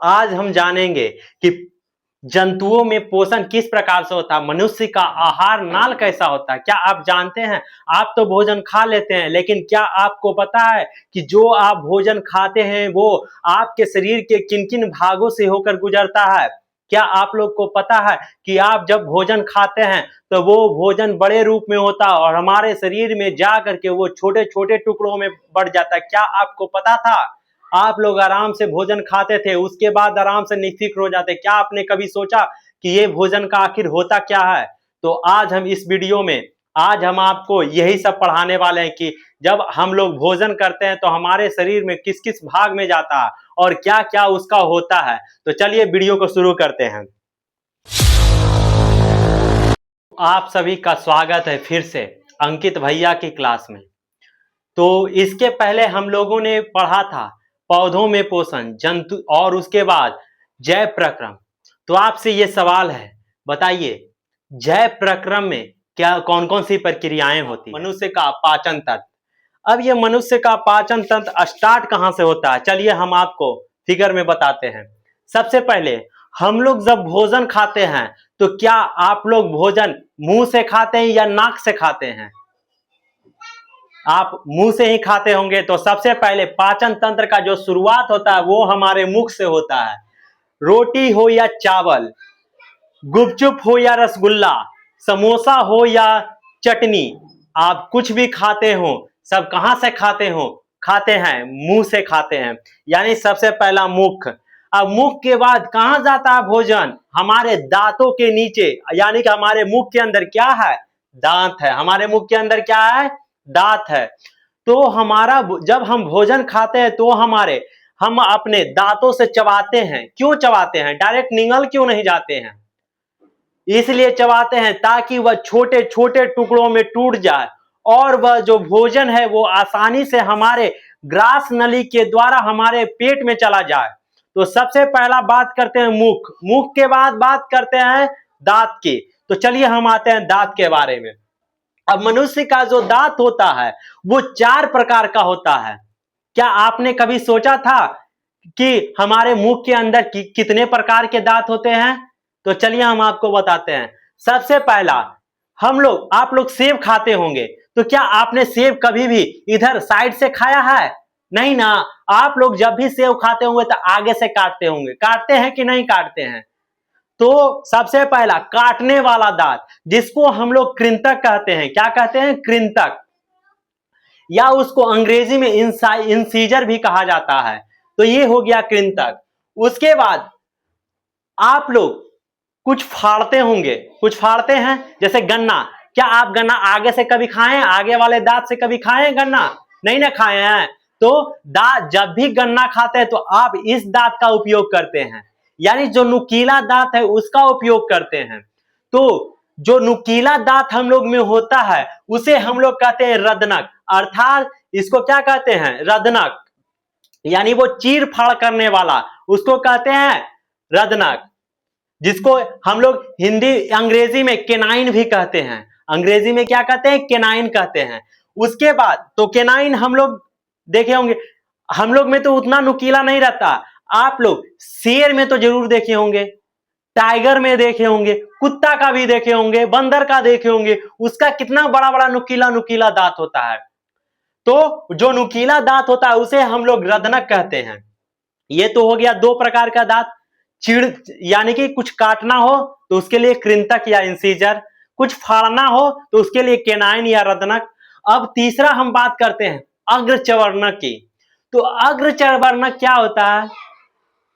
आज हम जानेंगे कि जंतुओं में पोषण किस प्रकार से होता है, मनुष्य का आहार नाल कैसा होता है। क्या आप जानते हैं? आप तो भोजन खा लेते हैं, लेकिन क्या आपको पता है कि जो आप भोजन खाते हैं वो आपके शरीर के किन किन भागों से होकर गुजरता है? क्या आप लोग को पता है कि आप जब भोजन खाते हैं तो वो भोजन बड़े रूप में होता है और हमारे शरीर में जा करके वो छोटे छोटे टुकड़ों में बढ़ जाता है। क्या आपको पता था? आप लोग आराम से भोजन खाते थे, उसके बाद आराम से निफिक्र हो जाते। क्या आपने कभी सोचा कि ये भोजन का आखिर होता क्या है? तो आज हम इस वीडियो में आज हम आपको यही सब पढ़ाने वाले हैं कि जब हम लोग भोजन करते हैं तो हमारे शरीर में किस किस भाग में जाता है और क्या क्या उसका होता है। तो चलिए वीडियो को शुरू करते हैं। आप सभी का स्वागत है फिर से अंकित भैया की क्लास में। तो इसके पहले हम लोगों ने पढ़ा था पौधों में पोषण, जंतु और उसके बाद जैव प्रक्रम। तो आपसे ये सवाल है, बताइए जैव प्रक्रम में क्या कौन कौन सी प्रक्रियाएं होती? मनुष्य का पाचन तंत्र। अब ये मनुष्य का पाचन तंत्र स्टार्ट कहां से होता है, चलिए हम आपको फिगर में बताते हैं। सबसे पहले हम लोग जब भोजन खाते हैं तो क्या आप लोग भोजन मुंह से खाते हैं या नाक से खाते हैं? आप मुंह से ही खाते होंगे। तो सबसे पहले पाचन तंत्र का जो शुरुआत होता है वो हमारे मुख से होता है। रोटी हो या चावल, गुपचुप हो या रसगुल्ला, समोसा हो या चटनी, आप कुछ भी खाते हो सब कहां से खाते हैं मुंह से खाते हैं। यानी सबसे पहला मुख। अब मुख के बाद कहां जाता है भोजन? हमारे दांतों के नीचे। यानी कि हमारे मुख के अंदर क्या है? दांत है। हमारे मुख के अंदर क्या है? दांत है। तो हमारा जब हम भोजन खाते हैं तो हम अपने दांतों से चबाते हैं। क्यों चबाते हैं? डायरेक्ट निगल क्यों नहीं जाते हैं? इसलिए चबाते हैं ताकि वह छोटे छोटे टुकड़ों में टूट जाए और वह जो भोजन है वो आसानी से हमारे ग्रास नली के द्वारा हमारे पेट में चला जाए। तो सबसे पहला बात करते हैं मुख। मुख के बाद बात करते हैं दांत की। तो चलिए हम आते हैं दांत के बारे में। अब मनुष्य का जो दांत होता है वो 4 प्रकार का होता है। क्या आपने कभी सोचा था कि हमारे मुख के अंदर कितने प्रकार के दांत होते हैं? तो चलिए हम आपको बताते हैं। सबसे पहला आप लोग सेब खाते होंगे। तो क्या आपने सेब कभी भी इधर साइड से खाया है? नहीं ना। आप लोग जब भी सेब खाते होंगे तो आगे से काटते होंगे। काटते हैं कि नहीं काटते हैं? तो सबसे पहला काटने वाला दांत जिसको हम लोग कृंतक कहते हैं। क्या कहते हैं? कृंतक, या उसको अंग्रेजी में इंसीजर भी कहा जाता है। तो ये हो गया कृंतक। उसके बाद आप लोग कुछ फाड़ते होंगे, कुछ फाड़ते हैं जैसे गन्ना। क्या आप गन्ना आगे से कभी खाए हैं? आगे वाले दांत से कभी खाए हैं गन्ना? नहीं ना खाए हैं। तो दांत जब भी गन्ना खाते हैं तो आप इस दांत का उपयोग करते हैं। यानी जो नुकीला दांत है उसका उपयोग करते हैं। तो जो नुकीला दांत हम लोग में होता है उसे हम लोग कहते हैं रदनक। अर्थात इसको क्या कहते हैं? रदनक। यानी वो चीर फाड़ करने वाला, उसको कहते हैं रदनक, जिसको हम लोग हिंदी अंग्रेजी में केनाइन भी कहते हैं। अंग्रेजी में क्या कहते हैं? केनाइन कहते हैं। उसके बाद तो केनाइन हम लोग देखे होंगे। हम लोग में तो उतना नुकीला नहीं रहता। आप लोग शेर में तो जरूर देखे होंगे, टाइगर में देखे होंगे, कुत्ता का भी देखे होंगे, बंदर का देखे होंगे। उसका कितना बड़ा बड़ा नुकीला नुकीला दांत होता है। तो जो नुकीला दांत होता है उसे हम लोग रदनक कहते हैं। ये तो हो गया 2 प्रकार का दांत। चिड़ यानी कि कुछ काटना हो तो उसके लिए कृंतक या इंसीजर, कुछ फाड़ना हो तो उसके लिए केनाइन या रदनक। अब तीसरा हम बात करते हैं अग्रचवर्णक की। तो अग्रचवर्णक क्या होता है?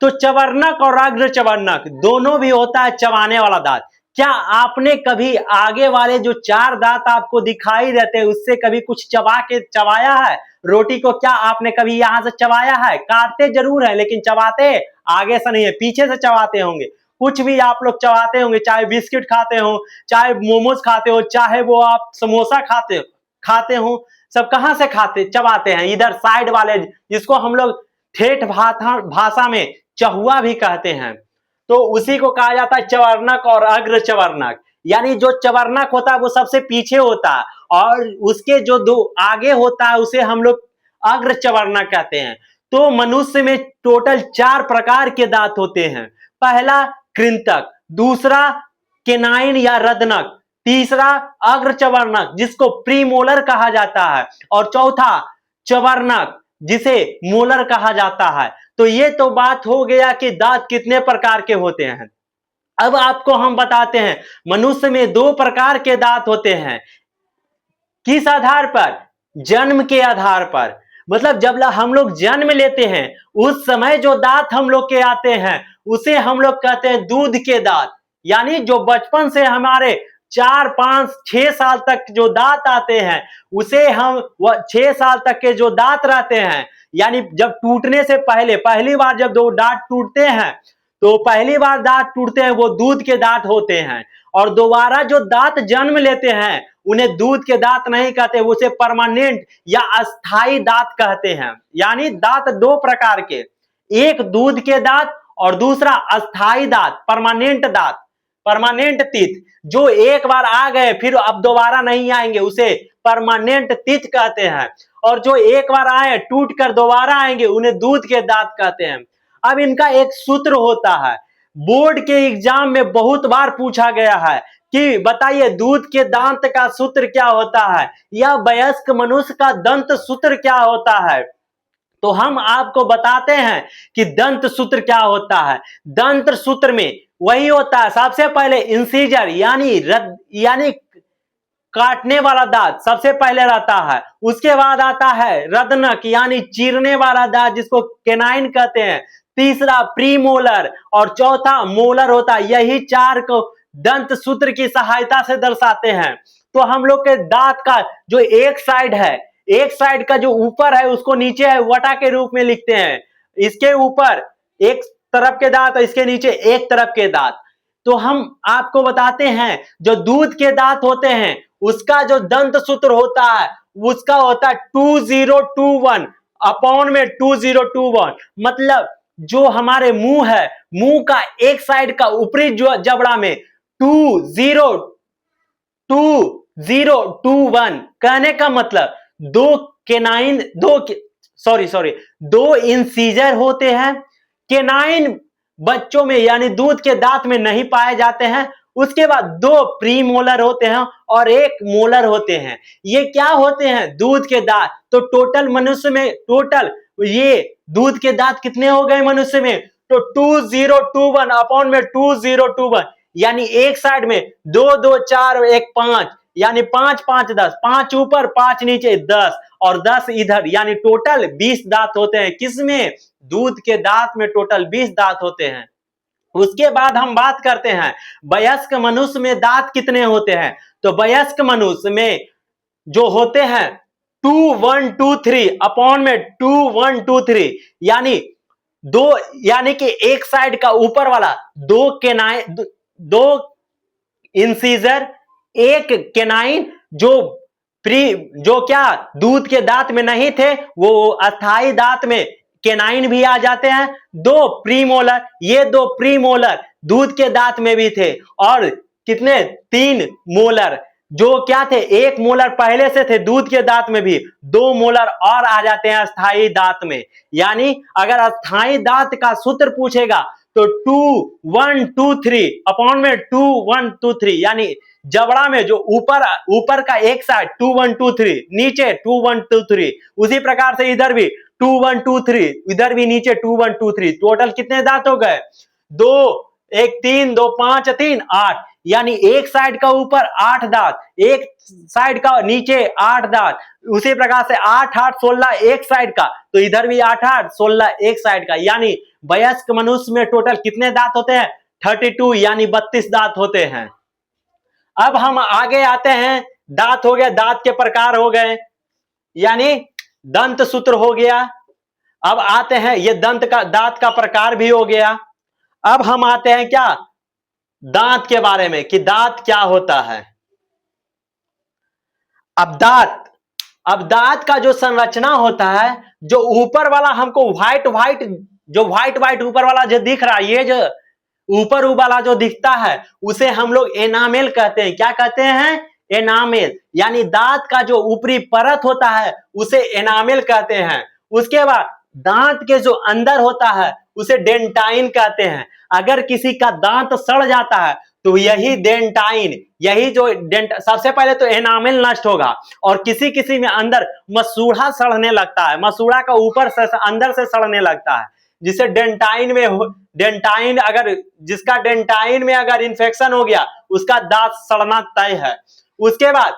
तो चवर्णक और अग्रचवर्णक दोनों भी होता है चबाने वाला दांत। क्या आपने कभी आगे वाले जो 4 दांत आपको दिखाई देते हैं उससे कभी कुछ चबाया है? रोटी को क्या आपने कभी यहां से चबाया है? काटते जरूर है लेकिन चबाते आगे से नहीं है, पीछे से चबाते होंगे। कुछ भी आप लोग चबाते होंगे, चाहे बिस्किट खाते हो, चाहे मोमोज खाते हो, चाहे वो आप समोसा खाते हो, सब कहां से चबाते हैं? इधर साइड वाले, जिसको हम लोग ठेठ भाषा में चहुआ भी कहते हैं। तो उसी को कहा जाता है चवर्णक और अग्रचवर्णक। यानी जो चवर्णक होता है वो सबसे पीछे होता है और उसके जो 2 आगे होता है उसे हम लोग अग्रचवर्णक कहते हैं। तो मनुष्य में टोटल 4 प्रकार के दांत होते हैं। पहला कृंतक, दूसरा केनाइन या रदनक, तीसरा अग्रचवर्णक जिसको प्रीमोलर कहा जाता है, और चौथा चवर्णक जिसे मोलर कहा जाता है। तो ये तो बात हो गया कि दांत कितने प्रकार के होते हैं। अब आपको हम बताते हैं मनुष्य में 2 प्रकार के दांत होते हैं। किस आधार पर? जन्म के आधार पर। मतलब जब हम लोग जन्म लेते हैं उस समय जो दांत हम लोग के आते हैं उसे हम लोग कहते हैं दूध के दांत। यानी जो बचपन से हमारे 4, 5, 6 साल तक जो दांत आते हैं उसे हम 6 साल तक के जो दांत रहते हैं, यानी जब टूटने से पहले पहली बार जब 2 दांत टूटते हैं तो पहली बार दांत टूटते हैं वो दूध के दांत होते हैं, और दोबारा जो दांत जन्म लेते हैं उन्हें दूध के दांत नहीं कहते, उसे परमानेंट या अस्थाई दांत कहते हैं। यानी दांत 2 प्रकार के, एक दूध के दांत और दूसरा अस्थाई दांत, परमानेंट दांत, परमानेंट टीथ। जो एक बार आ गए फिर अब दोबारा नहीं आएंगे उसे परमानेंट टीथ कहते हैं, और जो एक बार आए टूट कर दोबारा आएंगे उन्हें दूध के दांत कहते हैं। अब इनका एक सूत्र होता है, बोर्ड के एग्जाम में बहुत बार पूछा गया है कि बताइए दूध के दांत का सूत्र क्या होता है या वयस्क मनुष्य का दंत सूत्र क्या होता है। तो हम आपको बताते हैं कि दंत सूत्र क्या होता है। दंत सूत्र में वही होता है, सबसे पहले इंसीजर यानी काटने वाला दांत सबसे पहले रहता है, उसके बाद आता है रदनक यानी चीरने वाला दांत जिसको केनाइन कहते हैं, तीसरा प्रीमोलर और चौथा मोलर होता है। यही 4 को दंत सूत्र की सहायता से दर्शाते हैं। तो हम लोग के दांत का जो एक साइड का जो ऊपर है उसको नीचे है वटा के रूप में लिखते हैं, इसके ऊपर एक तरफ के दांत और इसके नीचे एक तरफ के दांत। तो हम आपको बताते हैं जो दूध के दांत होते हैं उसका जो दंत सूत्र होता है उसका होता है 2021 अपॉन में 2021। मतलब जो हमारे मुंह है, मुंह का एक साइड का ऊपरी जो जबड़ा में 2021 कहने का मतलब 2 इंसीजर होते हैं। केनाइन बच्चों में यानी दूध के दांत में नहीं पाए जाते हैं। उसके बाद 2 प्रीमोलर होते हैं और 1 मोलर होते हैं। ये क्या होते हैं? दूध के दांत। तो टोटल मनुष्य में टोटल ये दूध के दांत कितने हो गए मनुष्य में? तो 2021 अपॉन में 2021 यानी एक साइड में 2 2 4 1 5 यानी 5 5 10, 5 ऊपर 5 नीचे 10 और 10 इधर, यानी टोटल 20 दांत होते हैं। किसमें? दूध के दांत में टोटल 20 दांत होते हैं। उसके बाद हम बात करते हैं वयस्क मनुष्य में दांत कितने होते हैं। तो वयस्क मनुष्य में जो होते हैं 2 1 2 3 अपॉन में 2 1 2 3 यानी कि एक साइड का ऊपर वाला 2 इंसीजर 1 केनाइन जो क्या दूध के दांत में नहीं थे वो अस्थाई दांत में केनाइन भी आ जाते हैं। 2 प्रीमोलर, ये 2 प्रीमोलर दूध के दांत में भी थे, और कितने? 3 मोलर जो क्या थे? 1 मोलर पहले से थे दूध के दांत में भी, 2 मोलर और आ जाते हैं अस्थाई दांत में। यानी अगर अस्थाई दांत का सूत्र पूछेगा तो 2 1 2 3 अपॉन में 2 1 2 3 यानी जबड़ा में जो ऊपर का एक साइड 2 1 2 3 नीचे 2 1 2 3, उसी प्रकार से इधर भी 2 1 2 3 इधर भी नीचे 2 1 2 3। टोटल कितने दांत हो गए? 2 1 3 2 5 3 8, यानी एक साइड का ऊपर 8 दांत, एक साइड का नीचे 8 दांत, उसी प्रकार से 8 8 16 एक साइड का, तो इधर भी 8 8 16 एक साइड का। यानी वयस्क मनुष्य में टोटल कितने दांत होते हैं? 32 यानी 32 दांत होते हैं। अब हम आगे आते हैं, दांत हो गया, दांत के प्रकार हो गए, यानी दंत सूत्र हो गया। अब आते हैं ये दांत का प्रकार भी हो गया। अब हम आते हैं क्या? दांत के बारे में कि दांत क्या होता है। अब दांत का जो संरचना होता है, जो ऊपर वाला हमको व्हाइट व्हाइट ऊपर वाला जो दिख रहा है, ये जो ऊपर वाला जो दिखता है उसे हम लोग एनामेल कहते हैं। क्या कहते हैं? एनामेल। यानी दांत का जो ऊपरी परत होता है उसे एनामेल कहते हैं। उसके बाद दांत के जो अंदर होता है उसे डेंटाइन कहते हैं। अगर किसी का दांत सड़ जाता है तो यही डेंटाइन, यही जो सबसे पहले तो एनामेल नष्ट होगा और किसी किसी में अंदर मसूड़ा सड़ने लगता है, मसूड़ा का ऊपर से अंदर से सड़ने लगता है, जिसे डेंटाइन में डेंटाइन अगर जिसका डेंटाइन में अगर इंफेक्शन हो गया उसका दांत सड़ना तय है। उसके बाद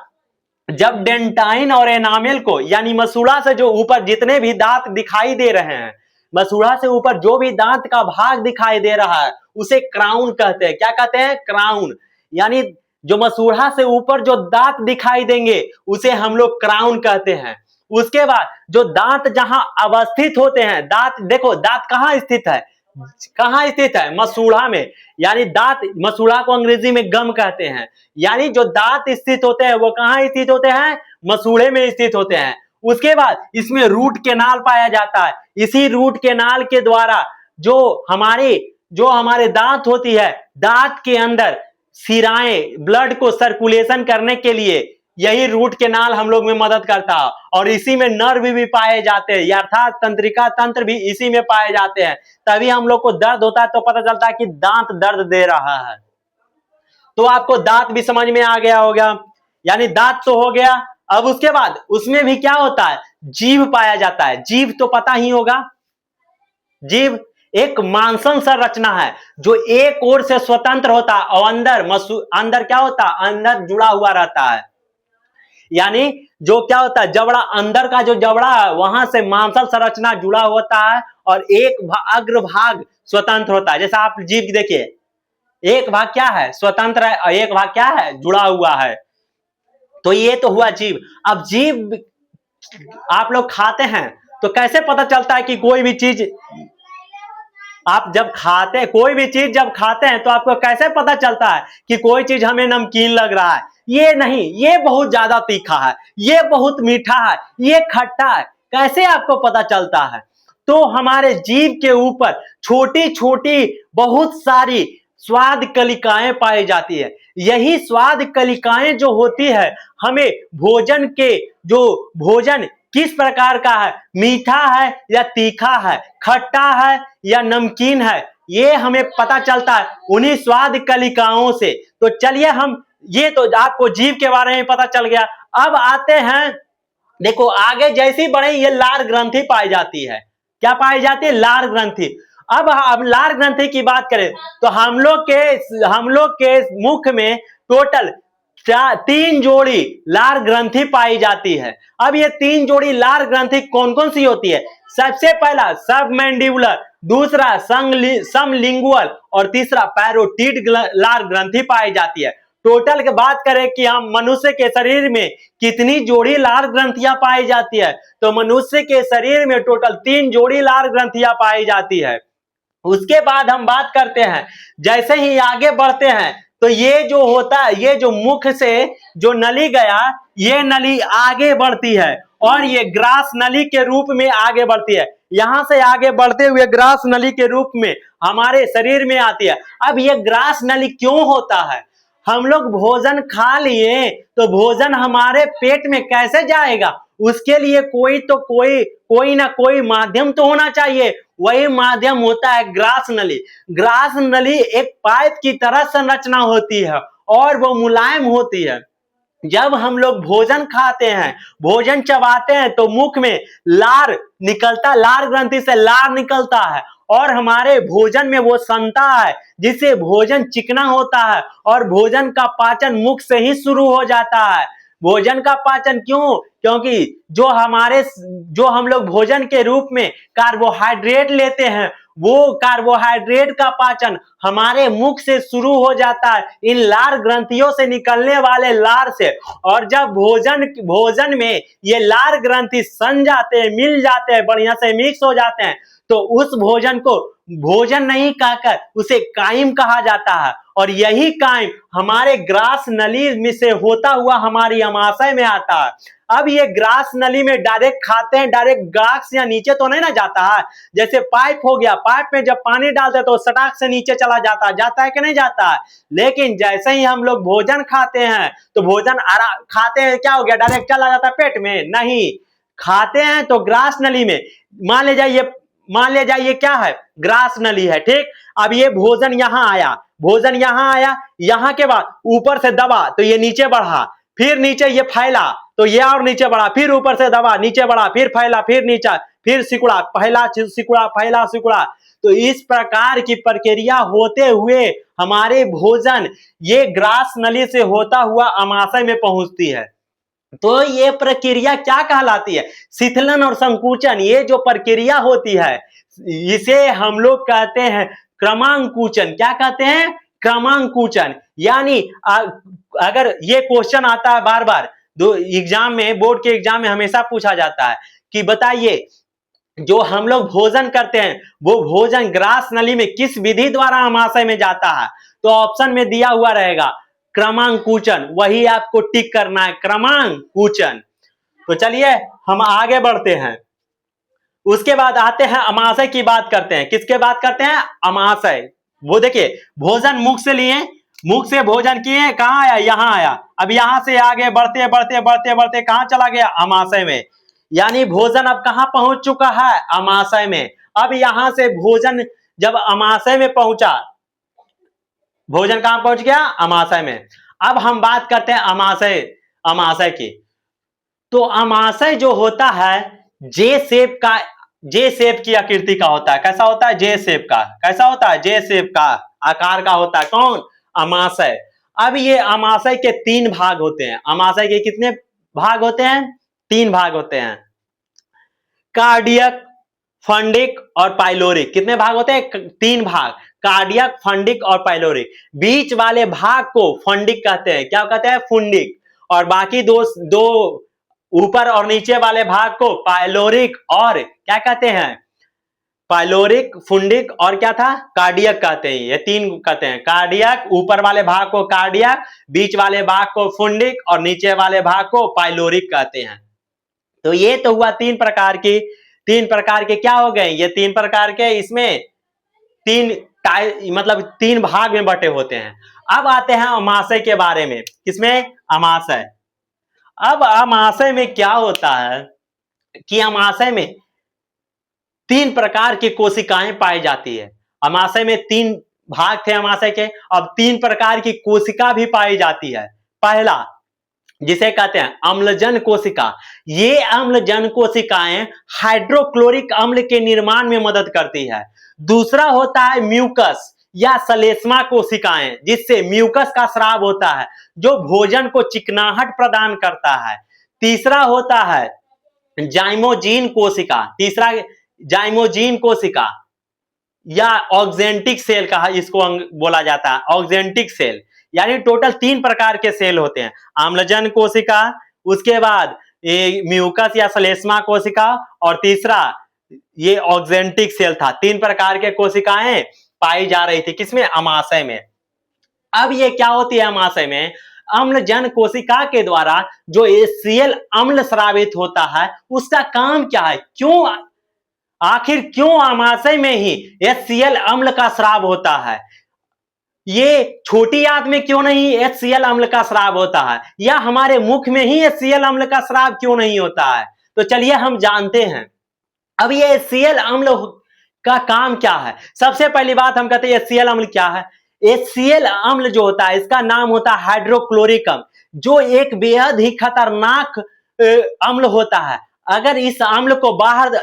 जब डेंटाइन और एनामेल को यानी मसूड़ा से जो ऊपर जितने भी दांत दिखाई दे रहे हैं, मसूड़ा से ऊपर जो भी दांत का भाग दिखाई दे रहा है उसे क्राउन कहते हैं। क्या कहते हैं? क्राउन। यानी जो मसूड़ा से ऊपर जो दांत दिखाई देंगे उसे हम लोग क्राउन कहते हैं। उसके बाद जो दांत जहां अवस्थित होते हैं, दांत देखो दांत कहां स्थित है, कहां स्थित है? मसूड़ा में। यानी दांत, मसूड़ा को अंग्रेजी में गम कहते हैं। यानी जो दांत स्थित होते हैं वो कहां स्थित होते हैं? मसूड़े में स्थित होते हैं। उसके बाद इसमें रूट कैनाल पाया जाता है। इसी रूट कैनाल के द्वारा जो हमारे दांत होती है, दांत के अंदर शिराएं, ब्लड को सर्कुलेशन करने के लिए यही रूट कैनाल हम लोग में मदद करता है। और इसी में नर्व भी पाए जाते हैं, अर्थात तंत्रिका तंत्र भी इसी में पाए जाते हैं। तभी हम लोग को दर्द होता है तो पता चलता है कि दांत दर्द दे रहा है। तो आपको दांत भी समझ में आ गया होगा। यानी दांत तो हो गया। अब उसके बाद उसमें भी क्या होता है? जीभ पाया जाता है। जीभ तो पता ही होगा। जीभ एक मांसल संरचना है जो एक ओर से स्वतंत्र होता है और अंदर क्या होता है? अंदर जुड़ा हुआ रहता है। यानी जो क्या होता है, जबड़ा, अंदर का जो जबड़ा है वहां से मांसल संरचना जुड़ा होता है और एक अग्रभाग स्वतंत्र होता है। जैसा आप जीभ देखिए, एक भाग क्या है? स्वतंत्र है और एक भाग क्या है? जुड़ा हुआ है। तो ये तो हुआ जीभ। अब जीभ आप लोग खाते हैं तो कैसे पता चलता है कि कोई भी चीज आप जब खाते हैं, कोई भी चीज जब खाते हैं तो आपको कैसे पता चलता है कि कोई चीज हमें नमकीन लग रहा है? ये नहीं, ये बहुत ज्यादा तीखा है, ये बहुत मीठा है, ये खट्टा है, कैसे आपको पता चलता है? तो हमारे जीभ के ऊपर छोटी छोटी बहुत सारी स्वाद कलिकाएं पाई जाती है। यही स्वाद कलिकाएं जो होती है हमें भोजन किस प्रकार का है, मीठा है या तीखा है, खट्टा है या नमकीन है, ये हमें पता चलता है उन्हीं स्वाद कलिकाओं से। तो चलिए हम, ये तो आपको जीभ के बारे में पता चल गया। अब आते हैं, देखो आगे जैसी बढ़े ये लार ग्रंथि पाई जाती है। क्या पाई जाती है? लार ग्रंथि। अब लार ग्रंथि की बात करें तो हम लोग के मुख में टोटल 3 जोड़ी लार ग्रंथि पाई जाती है। अब ये 3 जोड़ी लार ग्रंथि कौन कौन सी होती है? सबसे पहला सबमैंडिबुलर, दूसरा समलिंगुअल और तीसरा पैरोटिड लार ग्रंथि पाई जाती है। टोटल की बात करें कि हम मनुष्य के शरीर में कितनी जोड़ी लार ग्रंथियां पाई जाती है, तो मनुष्य के शरीर में टोटल 3 जोड़ी लार ग्रंथियां पाई जाती है। उसके बाद हम बात करते हैं, जैसे ही आगे बढ़ते हैं तो ये जो होता है, ये जो मुख से जो नली गया, ये नली आगे बढ़ती है और ये ग्रास नली के रूप में आगे बढ़ती है। यहां से आगे बढ़ते हुए ग्रास नली के रूप में हमारे शरीर में आती है। अब ये ग्रास नली क्यों होता है? हम लोग भोजन खा लिए तो भोजन हमारे पेट में कैसे जाएगा? उसके लिए कोई ना कोई माध्यम तो होना चाहिए। वही माध्यम होता है ग्रास नली। ग्रास नली एक पाइप की तरह संरचना होती है और वो मुलायम होती है। जब हम लोग भोजन खाते हैं, भोजन चबाते हैं तो मुख में लार ग्रंथि से लार निकलता है और हमारे भोजन में वो संता है जिससे भोजन चिकना होता है और भोजन का पाचन मुख से ही शुरू हो जाता है। भोजन का पाचन क्यों? क्योंकि जो हम लोग भोजन के रूप में कार्बोहाइड्रेट लेते हैं, वो कार्बोहाइड्रेट का पाचन हमारे मुख से शुरू हो जाता है, इन लार ग्रंथियों से निकलने वाले लार से। और जब भोजन में ये लार ग्रंथि सन जाते हैं, मिल जाते हैं, बढ़िया से मिक्स हो जाते हैं, तो उस भोजन को भोजन नहीं कहकर उसे काइम कहा जाता है। और यही काइम हमारे ग्रास नली में से होता हुआ हमारी अमाशय में आता है। अब ये ग्रास नली में डायरेक्ट खाते हैं, डायरेक्ट गाक्स या नीचे तो नहीं ना जाता है। जैसे पाइप हो गया, पाइप में जब पानी डालते हैं तो सटाक से नीचे चला जाता है कि नहीं जाता है। लेकिन जैसे ही हम लोग भोजन खाते हैं तो भोजन खाते हैं, क्या हो गया? डायरेक्ट चला जाता है पेट में? नहीं, खाते हैं तो ग्रास नली में, मान ले जाइए क्या है, ग्रास नली है, ठीक। अब ये भोजन यहां आया, भोजन यहां आया, यहां के बाद ऊपर से दबा तो ये नीचे बढ़ा, फिर नीचे ये फैला तो ये और नीचे बढ़ा, फिर ऊपर से दबा नीचे बढ़ा, फिर फैला, फिर नीचे, फिर सिकुड़ा, पहला सिकुड़ा, फैला, सिकुड़ा। तो इस प्रकार की प्रक्रिया होते हुए हमारे भोजन ये ग्रास नली से होता हुआ अमाशय में पहुंचती है। तो ये प्रक्रिया क्या कहलाती है, शिथिलन और संकुचन। ये जो प्रक्रिया होती है इसे हम लोग कहते हैं क्रमांकुचन। क्या कहते हैं, क्रमांकुचन। यानी अगर ये क्वेश्चन आता है बार बार दो एग्जाम में, बोर्ड के एग्जाम में हमेशा पूछा जाता है कि बताइए जो हम लोग भोजन करते हैं वो भोजन ग्रास नली में किस विधि द्वारा अमाशय में जाता है, तो ऑप्शन में दिया हुआ रहेगा क्रमांकुचन, वही आपको टिक करना है, क्रमांकुचन। तो चलिए हम आगे बढ़ते हैं। उसके बाद आते हैं अमाशय की बात करते हैं। किसके बात करते हैं, अमाशय। वो देखिए भोजन मुख से लिए, मुख से भोजन किए, कहां आया, यहां आया। अब यहां से आगे बढ़ते बढ़ते बढ़ते बढ़ते कहां चला गया, अमाशय में। यानी भोजन अब कहां पहुंच चुका है, अमाशय में। अब यहां से भोजन जब अमाशय में पहुंचा, भोजन कहां पहुंच गया, अमाशय में। अब हम बात करते हैं अमाशय की। तो अमाशय जो होता है जे शेप की आकृति का होता है। कैसा होता है, जे शेप का। कैसा होता है, जे शेप का आकार का होता है। कौन, अमाशय। अब ये अमाशय के 3 भाग होते हैं। अमाशय के कितने भाग होते हैं, 3 भाग होते हैं। कार्डियक, फंडिक और पाइलोरिक। कितने भाग होते हैं, 3 भाग, कार्डियक, फंडिक और पाइलोरिक। बीच वाले भाग को फंडिक कहते हैं। क्या कहते हैं, फुंडिक। और बाकी दो ऊपर और नीचे वाले भाग को पाइलोरिक और क्या कहते हैं, पाइलोरिक, फुंडिक और क्या था, कार्डियक कहते हैं। ये 3 कहते हैं। कार्डियक, ऊपर वाले भाग को कार्डियक, बीच वाले भाग को फुंडिक और नीचे वाले भाग को पाइलोरिक कहते हैं। तो ये तो हुआ 3 प्रकार के क्या हो गए, ये 3 प्रकार के, इसमें 3 भाग में बटे होते हैं। अब आते हैं अमाशय के बारे में। किसमें, अमाशय। अब अमाशय में क्या होता है कि अमाशय में 3 प्रकार की कोशिकाएं पाई जाती है। अमाशय में 3 भाग थे अमाशय के, अब 3 प्रकार की कोशिका भी पाई जाती है। पहला जिसे कहते हैं अम्लजन कोशिका। ये अम्लजन कोशिकाएं हाइड्रोक्लोरिक अम्ल के निर्माण में मदद करती है। दूसरा होता है म्यूकस या श्लेष्मा कोशिकाएं, जिससे म्यूकस का स्राव होता है जो भोजन को चिकनाहट प्रदान करता है। तीसरा होता है जाइमोजीन कोशिका या ऑक्जेंटिक सेल का इसको बोला जाता है, ऑक्जेंटिक सेल। यानी टोटल 3 प्रकार के सेल होते हैं, आम्लजन कोशिका, उसके बाद म्यूकस या श्लेष्मा कोशिका, और तीसरा ये ऑक्जेंटिक सेल था। 3 प्रकार के कोशिकाएं पाई जा रही थी किसमें, अमाशय में। अब ये क्या होती है अमाशय में, अम्लजन कोशिका के द्वारा जो HCl अम्ल स्रावित होता है उसका काम क्या है, आखिर क्यों अमाशय में ही HCl अम्ल का स्राव होता है। ये छोटी आंत में क्यों नहीं HCl अम्ल का स्राव होता है, या हमारे मुख में ही HCl अम्ल का स्राव क्यों नहीं होता है। तो चलिए हम जानते हैं। अब ये HCl अम्ल का काम क्या है। सबसे पहली बात हम कहते हैं HCl अम्ल क्या है। HCl अम्ल जो होता है इसका नाम होता है हाइड्रोक्लोरिक अम्ल, जो एक बेहद ही खतरनाक अम्ल होता है। अगर इस अम्ल को बाहर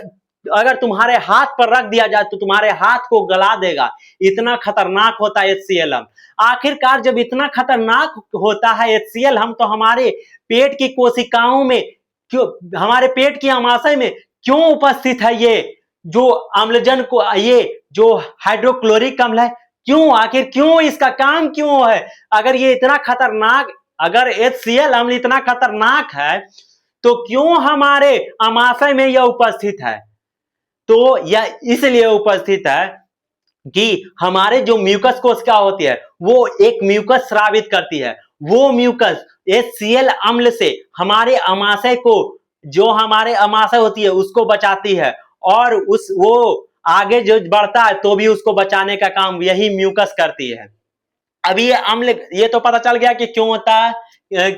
अगर तुम्हारे हाथ पर रख दिया जाए तो तुम्हारे हाथ को गला देगा, इतना खतरनाक होता है HCl अम्ल। आखिरकार जब इतना खतरनाक होता है HCl हम, तो हमारे पेट की कोशिकाओं में क्यों, हमारे पेट की अमाशय में क्यों उपस्थित है ये जो अम्लजन को, ये जो हाइड्रोक्लोरिक अम्ल है, क्यों, आखिर क्यों, इसका काम क्यों है। अगर ये इतना खतरनाक, अगर HCl अम्ल इतना खतरनाक है तो क्यों हमारे अमाशय में यह उपस्थित है। तो यह इसलिए उपस्थित है कि हमारे जो म्यूकस कोशिका होती है वो एक म्यूकस स्रावित करती है। वो म्यूकस HCl अम्ल से हमारे अमाशय को, जो हमारे अमाशय होती है उसको बचाती है, और वो आगे जो बढ़ता है तो भी उसको बचाने का काम यही म्यूकस करती है। अब ये अम्ल, ये तो पता चल गया कि क्यों होता है,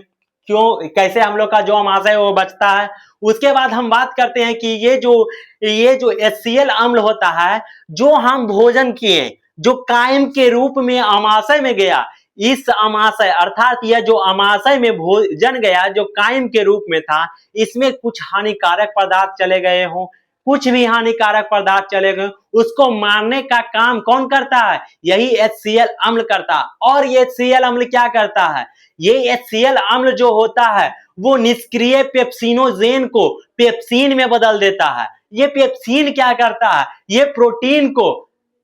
क्यों, कैसे हम लोग का जो अमाशय है वो बचता है। उसके बाद हम बात करते हैं कि ये जो HCl अम्ल होता है, जो हम भोजन किए, जो कायम के रूप में अमाशय में गया, इस अमाशय अर्थात यह जो अमाशय में भोजन गया जो कायम के रूप में था, इसमें कुछ हानिकारक पदार्थ चले गए हों, कुछ भी हानिकारक पदार्थ चले गए, उसको मारने का काम कौन करता है? यही HCl अम्ल करता है। और ये HCl अम्ल क्या करता है? ये HCl अम्ल जो होता है वो निष्क्रिय पेप्सिनोजेन को पेप्सिन में बदल देता है। ये पेप्सिन क्या करता है? ये प्रोटीन को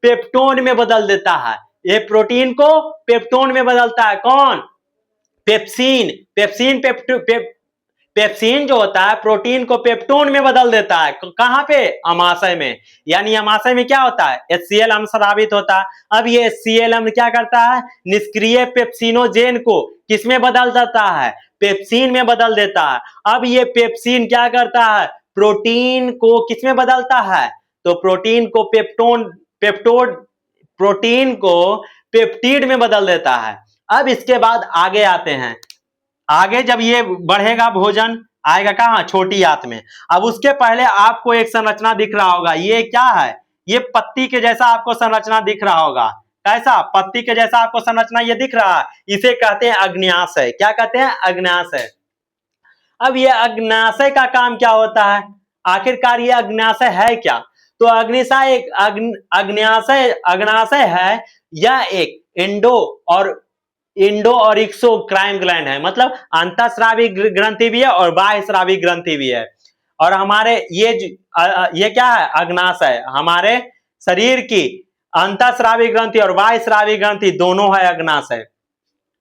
पेप्टोन में बदल देता है। ये प्रोटीन को पेप्टोन में बदलता है। कौन? पेप्सिन। पेप्सिन जो होता है प्रोटीन को पेप्टोन में बदल देता है। कहां पे? अमाशय में। यानी अमाशय में क्या होता है? HCl अम्ल स्रावित होता है। अब ये HCl अम्ल क्या करता है? निष्क्रिय पेप्सिनोजेन को किसमें बदल देता है? पेप्सिन में बदल देता है। अब ये पेप्सिन क्या करता है? प्रोटीन को किसमें बदलता है? तो प्रोटीन को प्रोटीन को पेप्टिड में बदल देता है। अब इसके बाद आगे आते हैं। आगे जब ये बढ़ेगा भोजन आएगा कहां? छोटी आंत में। अब उसके पहले आपको एक संरचना दिख रहा होगा, ये क्या है? ये पत्ती के जैसा आपको संरचना दिख रहा होगा। कैसा? पत्ती के जैसा आपको संरचना ये दिख रहा है, इसे कहते हैं अग्न्याशय। क्या कहते हैं? अग्न्याशय। अब ये अग्न्याशय का काम क्या होता है? आखिरकार ये अग्न्याशय है क्या? तो अग्न्याशय है, यह एक इंडो और एक्सोक्राइन ग्लैंड है। मतलब अंतःस्रावी ग्रंथि भी है और बाह्य स्रावी ग्रंथि भी है। और हमारे ये क्या है? अग्न्याशय हमारे शरीर की अंतःस्रावी ग्रंथि और बाह्य स्रावी ग्रंथि दोनों है अग्न्याशय।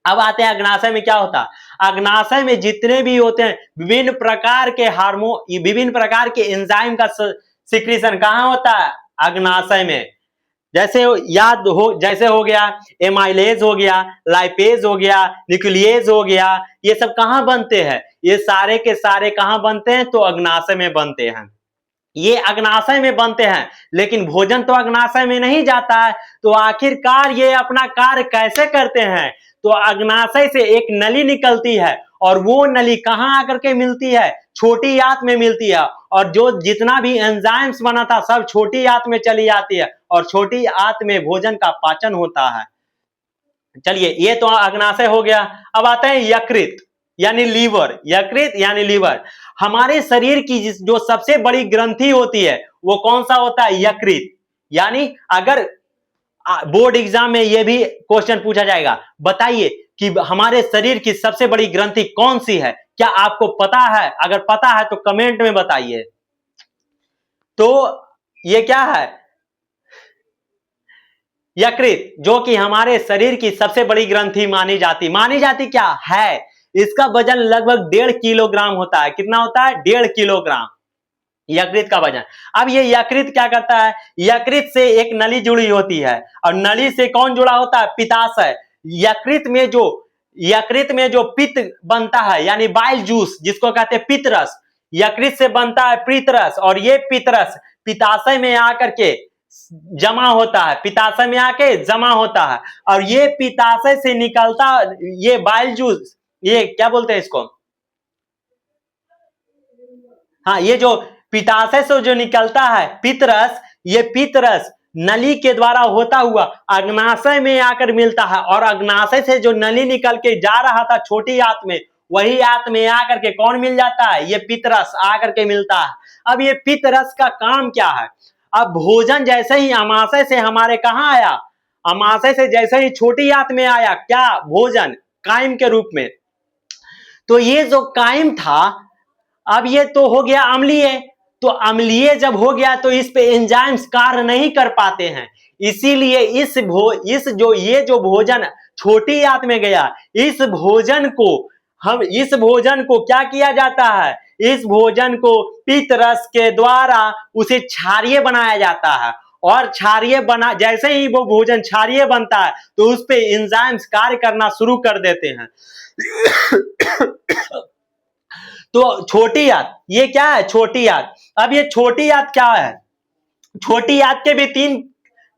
अब आते हैं अग्न्याशय में क्या होता है। अग्न्याशय में जितने भी होते हैं विभिन्न प्रकार के हार्मोन, विभिन्न प्रकार के एंजाइम का सिक्रीशन कहां होता है? अग्न्याशय में। जैसे जैसे हो गया एमाइलेज, हो गया लाइपेज, हो गया न्यूक्लियेज, हो गया, ये सब कहां बनते हैं? ये सारे के सारे कहां बनते हैं? तो अग्न्याशय में बनते हैं। ये अग्न्याशय में बनते हैं, लेकिन भोजन तो अग्न्याशय में नहीं जाता है। तो आखिरकार ये अपना कार्य कैसे करते हैं? तो अग्न्याशय से एक नली निकलती है और वो नली कहां आकर के मिलती है? छोटी आंत में मिलती है। और जो जितना भी एंजाइम्स बना था सब छोटी आंत में चली जाती है और छोटी आंत में भोजन का पाचन होता है। चलिए, ये तो अग्न्याशय हो गया। अब आता है यकृत यानी लीवर। यकृत यानी लीवर। हमारे शरीर की जो सबसे बड़ी ग्रंथि होती है वो कौन सा होता है? यकृत। यानी अगर बोर्ड एग्जाम में ये भी क्वेश्चन पूछा जाएगा, बताइए कि हमारे शरीर की सबसे बड़ी ग्रंथि कौन सी है? क्या आपको पता है? अगर पता है तो कमेंट में बताइए। तो ये क्या है? यकृत, जो कि हमारे शरीर की सबसे बड़ी ग्रंथि मानी जाती क्या है? इसका वजन लगभग 1.5 किलोग्राम होता है। कितना होता है? 1.5 किलोग्राम यकृत का वजन। अब ये यकृत क्या करता है? यकृत से एक नली जुड़ी होती है और नली से कौन जुड़ा होता है? पित्ताशय। यकृत में जो पित्त बनता है यानी बाइल जूस, जिसको कहते हैं पित्तरस, यकृत से बनता है पित्तरस। और ये पित्तरस पित्ताशय में आकर के जमा होता है, पित्ताशय में आके जमा होता है। और ये पित्ताशय से निकलता ये बाइल जूस, ये क्या बोलते हैं इसको? हाँ, ये जो पित्ताशय से जो निकलता है पित्तरस, ये पित्तरस नली के द्वारा होता हुआ अग्न्याशय में आकर मिलता है। और अग्न्याशय से जो नली निकल के जा रहा था छोटी आंत में, वही आंत में आकर के कौन मिल जाता है? ये पित्तरस आकर के मिलता है। अब ये पित्तरस का काम क्या है? अब भोजन जैसे ही अमाशय से हमारे कहां आया, अमाशय से जैसे ही छोटी आंत में आया, क्या? भोजन कायम के रूप में। तो ये जो कायम था, अब ये तो हो गया अम्लीय। तो अम्लीय जब हो गया तो इस पे एंजाइम्स कार्य नहीं कर पाते हैं। इसीलिए ये जो भोजन छोटी आंत में गया, इस भोजन को क्या किया जाता है? इस भोजन को पित्तरस के द्वारा उसे क्षारीय बनाया जाता है। और जैसे ही वो भोजन क्षारीय बनता है तो उस पे एंजाइम्स कार्य करना शुरू कर देते हैं। तो छोटी आंत, ये क्या है? छोटी आंत। अब ये छोटी आंत क्या है? छोटी आंत के भी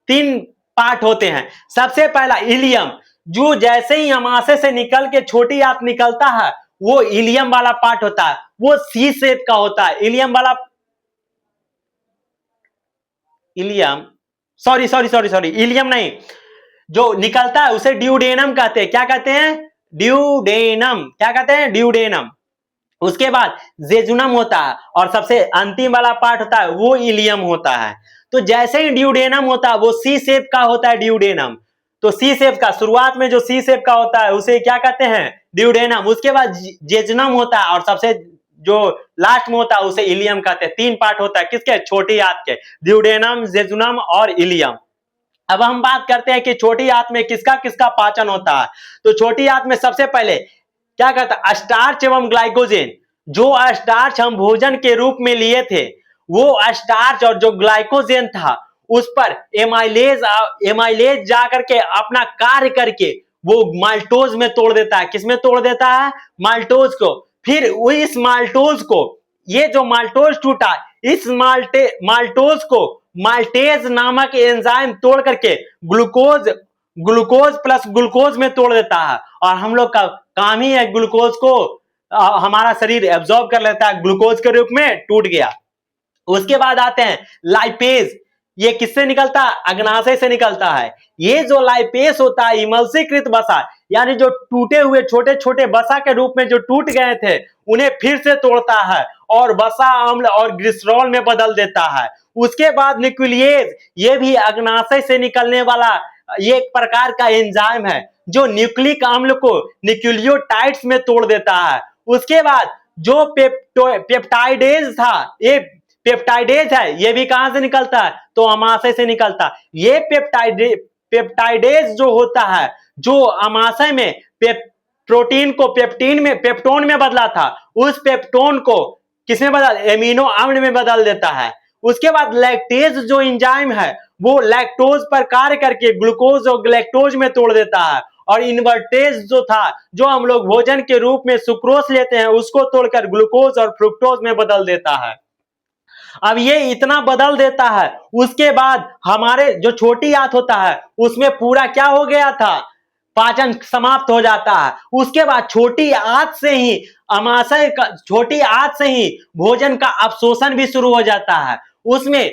तीन पार्ट होते हैं। सबसे पहला इलियम, जो जैसे ही अमाशय से निकल के छोटी आंत निकलता है, वो इलियम वाला पार्ट होता है, वो सी शेप का होता है। इलियम वाला, ileum, sorry sorry sorry sorry, ileum नहीं, जो निकलता है उसे ड्यूडेनम कहते हैं। क्या कहते हैं? ड्यूडेनम। क्या कहते हैं? ड्यूडेनम। उसके बाद जेजुनम होता है और सबसे अंतिम वाला पार्ट होता है वो इलियम होता है। तो जैसे ही ड्यूडेनम होता है वो सी शेप का होता है ड्यूडेनम। तो सी शेप का, शुरुआत में जो सी शेप का होता है उसे क्या कहते हैं? ड्यूडेनम। उसके बाद जेजुनम होता है और सबसे जो लास्ट में होता है उसे इलियम कहते हैं। 3 पार्ट होता है किसके? छोटी आंत के, ड्यूडेनम, जेजुनम और इलियम। अब हम बात करते हैं कि छोटी आंत में किसका किसका पाचन होता है। तो छोटी आंत में सबसे पहले क्या करता है? स्टार्च एवं ग्लाइकोजेन। जो स्टार्च हम भोजन के रूप में लिए थे, वो स्टार्च और जो ग्लाइकोजेन था उस पर एमाइलेज जाकर के अपना कार्य करके वो माल्टोज में तोड़ देता है। किसमें तोड़ देता है? माल्टोज को। फिर इस माल्टोज को, ये जो माल्टोज टूटा, इस माल्टोज को माल्टेज नामक एंजाइम तोड़ करके ग्लूकोज प्लस ग्लूकोज में तोड़ देता है। और हम लोग का काम ही है ग्लूकोज को हमारा शरीर एब्जॉर्ब कर लेता है, ग्लूकोज के रूप में टूट गया। उसके बाद आते हैं लाइपेज। ये किससे निकलता है? अग्नाशय से निकलता है। ये जो लाइपेज होता है, इमल्सीकृत वसा, यानी जो टूटे हुए छोटे छोटे वसा के रूप में जो टूट गए थे उन्हें फिर से तोड़ता है और वसा अम्ल और ग्लिसरॉल में बदल देता है। उसके बाद न्यूक्लियेज, ये भी अग्नाशय से निकलने वाला ये एक प्रकार का एंजाइम है जो न्यूक्लिक अम्ल को न्यूक्लियोटाइड्स में तोड़ देता है। उसके बाद जो पेप्टाइडेज था, ये पेप्टाइडेज है, ये भी कहां से निकलता है? तो अमाशय से निकलता है। ये पेप्टाइडेज जो होता है, जो अमाशय में प्रोटीन को पेप्टोन में बदला था, उस पेप्टोन को किसमें बदल? एमिनो अम्ल में बदल देता है। उसके बाद लैक्टेज जो एंजाइम है वो लैक्टोज पर कार्य करके ग्लूकोज और ग्लैक्टोज में तोड़ देता है। और इन्वर्टेज जो था, जो हम लोग भोजन के रूप में सुक्रोज लेते हैं, उसको तोड़कर ग्लूकोज और फ्रुक्टोज में बदल देता है। अब ये इतना बदल देता है, उसके बाद हमारे जो छोटी आंत होता है उसमें पूरा क्या हो गया था? पाचन समाप्त हो जाता है। उसके बाद छोटी आंत से ही अमाशय का, छोटी आंत से ही भोजन का अवशोषण भी शुरू हो जाता है। उसमें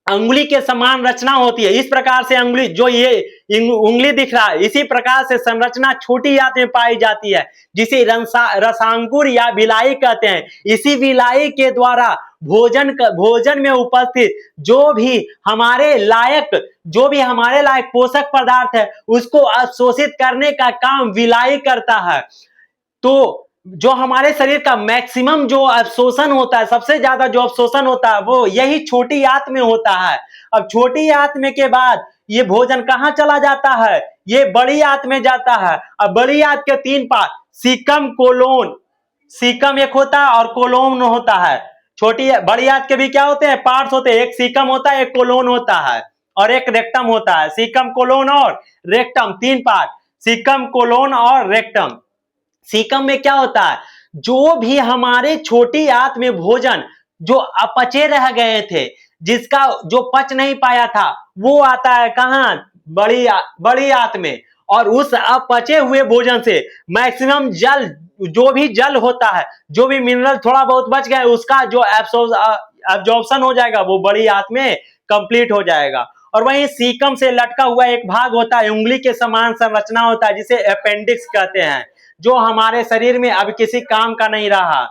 अंगुली के समान रचना होती है। इस प्रकार से अंगुली, जो ये उंगली दिख रहा है, इसी प्रकार से संरचना छोटी आंत में पाई जाती है, जिसे रसांकुर या विलाई कहते हैं। इसी विलाई के द्वारा भोजन में उपस्थित जो भी हमारे लायक पोषक पदार्थ है उसको अवशोषित करने का काम विलाई करता है। तो जो हमारे शरीर का मैक्सिमम जो अवशोषण होता है, सबसे ज्यादा जो अवशोषण होता है वो यही छोटी आंत में होता है। अब छोटी आंत में के बाद ये भोजन कहाँ चला जाता है? ये बड़ी आंत में जाता है। अब बड़ी आंत के 3 पार्ट, सीकम, कोलोन, सीकम एक होता है और कोलोन होता है। बड़ी आंत के भी क्या होते हैं? पार्ट्स होते हैं। एक सीकम होता है, एक कोलोन होता है और एक रेक्टम होता है। सीकम, कोलोन और रेक्टम, 3 पार्ट, सीकम, कोलोन और रेक्टम। सीकम में क्या होता है? जो भी हमारे छोटी आंत में भोजन जो अपचे रह गए थे, जिसका जो पच नहीं पाया था, वो आता है कहां? बड़ी आंत में। और उस अपचे हुए भोजन से मैक्सिमम जल, जो भी जल होता है, जो भी मिनरल थोड़ा बहुत बच गया, उसका जो एब्जॉर्प्शन हो जाएगा वो बड़ी आंत में कंप्लीट हो जाएगा। और वहीं सीकम से लटका हुआ एक भाग होता है, उंगली के समान संरचना होता है, जिसे अपेंडिक्स कहते हैं, जो हमारे शरीर में अब किसी काम का नहीं रहा।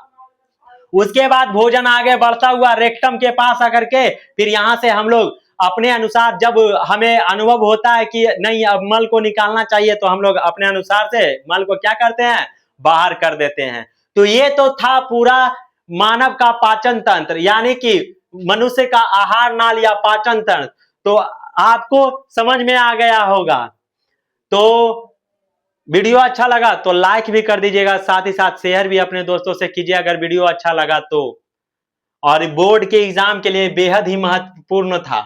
उसके बाद भोजन आगे बढ़ता हुआ रेक्टम के पास आकर के, फिर यहां से हम लोग अपने अनुसार, जब हमें अनुभव होता है कि नहीं अब मल को निकालना चाहिए, तो हम लोग अपने अनुसार से मल को क्या करते हैं? बाहर कर देते हैं। तो ये तो था पूरा मानव का पाचन तंत्र, यानी कि मनुष्य का आहार नाल या पाचन तंत्र। तो आपको समझ में आ गया होगा। तो वीडियो अच्छा लगा तो लाइक भी कर दीजिएगा, साथ ही साथ शेयर भी अपने दोस्तों से कीजिए अगर वीडियो अच्छा लगा तो। और बोर्ड के एग्जाम के लिए बेहद ही महत्वपूर्ण था।